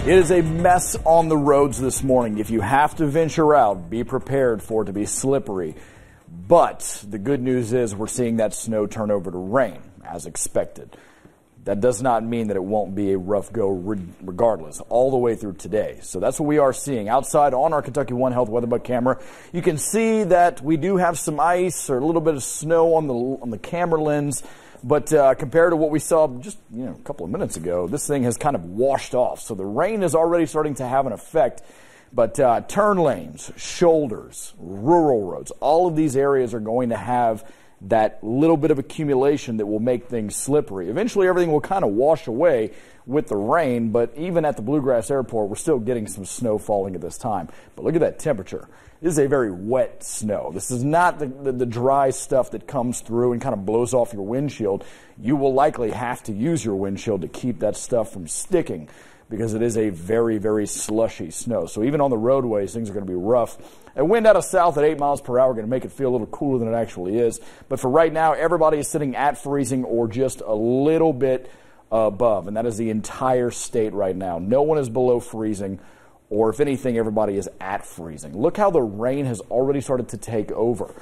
It is a mess on the roads this morning. If you have to venture out, be prepared for it to be slippery. But the good news is we're seeing that snow turn over to rain, as expected. That does not mean that it won't be a rough go regardless, all the way through today. So that's what we are seeing. Outside on our Kentucky One Health WeatherBug camera, you can see that we do have some ice or a little bit of snow on the camera lens. But compared to what we saw just a couple of minutes ago, this thing has kind of washed off. So the rain is already starting to have an effect. But turn lanes, shoulders, rural roads, all of these areas are going to have that little bit of accumulation that will make things slippery. Eventually everything will kind of wash away with the rain, but even at the Bluegrass Airport, we're still getting some snow falling at this time. But look at that temperature. This is a very wet snow. This is not the dry stuff that comes through and kind of blows off your windshield. You will likely have to use your windshield to keep that stuff from sticking because it is a very, very slushy snow. So even on the roadways, things are going to be rough. A wind out of south at 8 miles per hour going to make it feel a little cooler than it actually is. But for right now, everybody is sitting at freezing or just a little bit above, and that is the entire state right now. No one is below freezing, or if anything, everybody is at freezing. Look how the rain has already started to take over.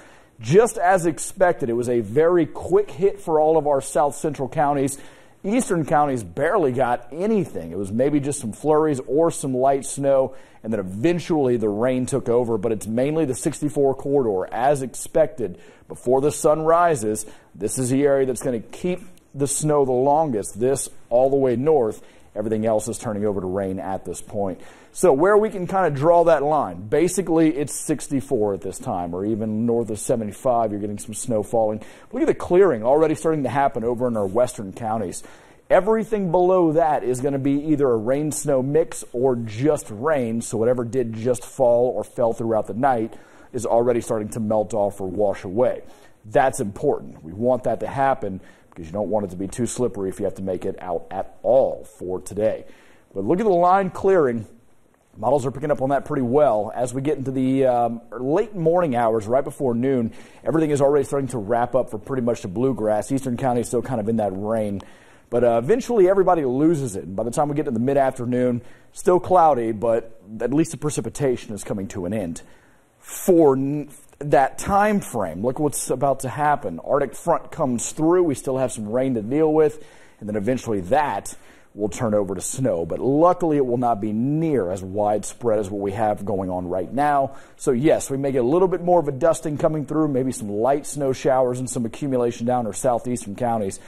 Just as expected, it was a very quick hit for all of our south central counties. Eastern counties barely got anything. It was maybe just some flurries or some light snow, and then eventually the rain took over, but it's mainly the 64 corridor. As expected, before the sun rises, this is the area that's going to keep the snow the longest. This all the way north. Everything else is turning over to rain at this point. So where we can kind of draw that line, basically it's 64 at this time, or even north of 75, you're getting some snow falling. Look at the clearing already starting to happen over in our western counties. Everything below that is going to be either a rain-snow mix or just rain, so whatever did just fall or fell throughout the night is already starting to melt off or wash away. That's important. We want that to happen because you don't want it to be too slippery if you have to make it out at all for today. But look at the line clearing. Models are picking up on that pretty well. As we get into the late morning hours, right before noon, everything is already starting to wrap up for pretty much the bluegrass. Eastern County is still kind of in that rain. But eventually everybody loses it. And by the time we get to the mid-afternoon, still cloudy, but at least the precipitation is coming to an end. For that time frame, look what's about to happen. Arctic front comes through. We still have some rain to deal with. And then eventually that will turn over to snow. But luckily it will not be near as widespread as what we have going on right now. So yes, we may get a little bit more of a dusting coming through, maybe some light snow showers and some accumulation down our southeastern counties.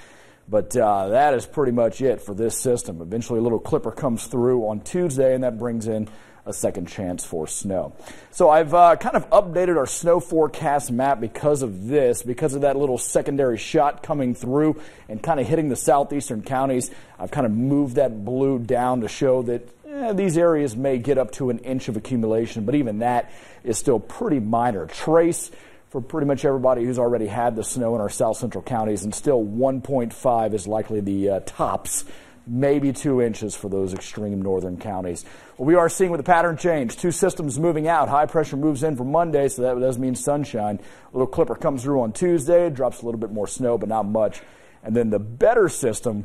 But that is pretty much it for this system. Eventually a little clipper comes through on Tuesday, and that brings in a second chance for snow. So I've kind of updated our snow forecast map because of this, because of that little secondary shot coming through and kind of hitting the southeastern counties. I've kind of moved that blue down to show that these areas may get up to 1 inch of accumulation, but even that is still pretty minor. Trace for pretty much everybody who's already had the snow in our south central counties, and still 1.5 is likely the tops, maybe 2 inches for those extreme northern counties. Well, we are seeing with the pattern change, two systems moving out. High pressure moves in for Monday, so that does mean sunshine. A little clipper comes through on Tuesday, drops a little bit more snow, but not much. And then the better system,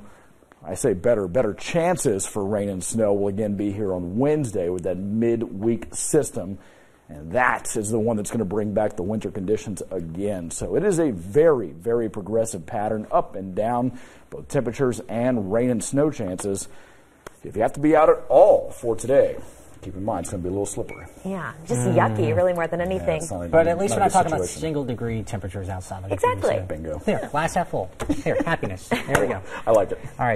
I say better chances for rain and snow will again be here on Wednesday with that midweek system. And that is the one that's going to bring back the winter conditions again. So it is a very, very progressive pattern, up and down, both temperatures and rain and snow chances. If you have to be out at all for today, keep in mind it's going to be a little slippery. Yeah, just yucky, really, more than anything. Yeah, but at least we're not talking about single-degree temperatures outside. Exactly. Bingo. There, glass half full. Here, happiness. There we go. I like it. All right.